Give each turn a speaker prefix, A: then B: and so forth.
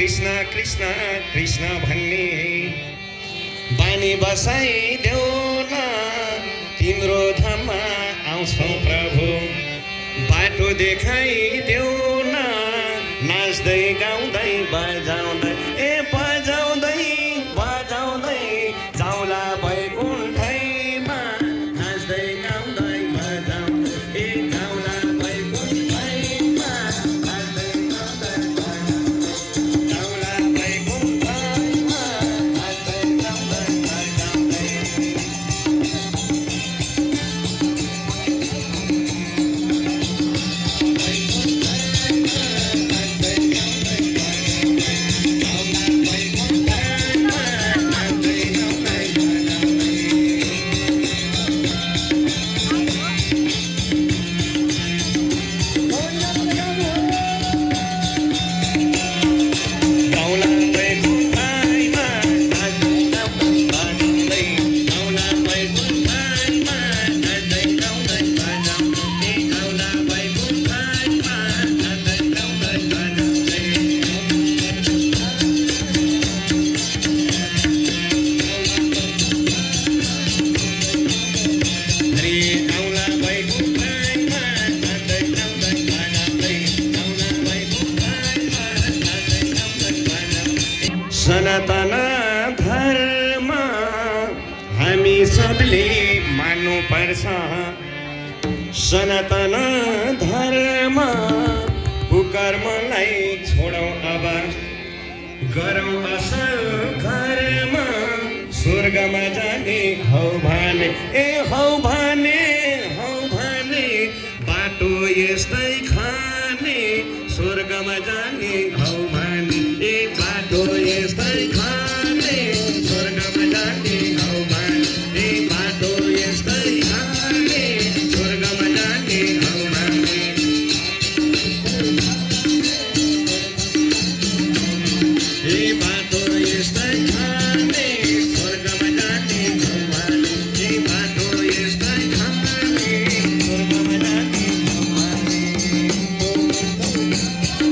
A: कृष्ण कृष्ण कृष्ण भन्ने बानी बसाइदेऊ न तिम्रो धाममा आउँछौँ प्रभु बाटो देखाइदेऊ न नाच्दै गाउँदै बजाउँदै बजाउँदै बजाउँदै जाउँला बैकुण्ठैमा नाच्दै गाउँदै बजाउँदै जाउँला बैकुण्ठैमा नाच्दै गाउँदै जाउँला बैकुण्ठैमा नाच्दै गाउँदै बजाउँदै सनातन धर्म हामी सबले मान्नुपर्छ सनातन धर्म कुकर्मलाई छोडौँ अब गरौँ असल कर्म स्वर्गमा जाने हौ भने हौ भने बाटो यस्तै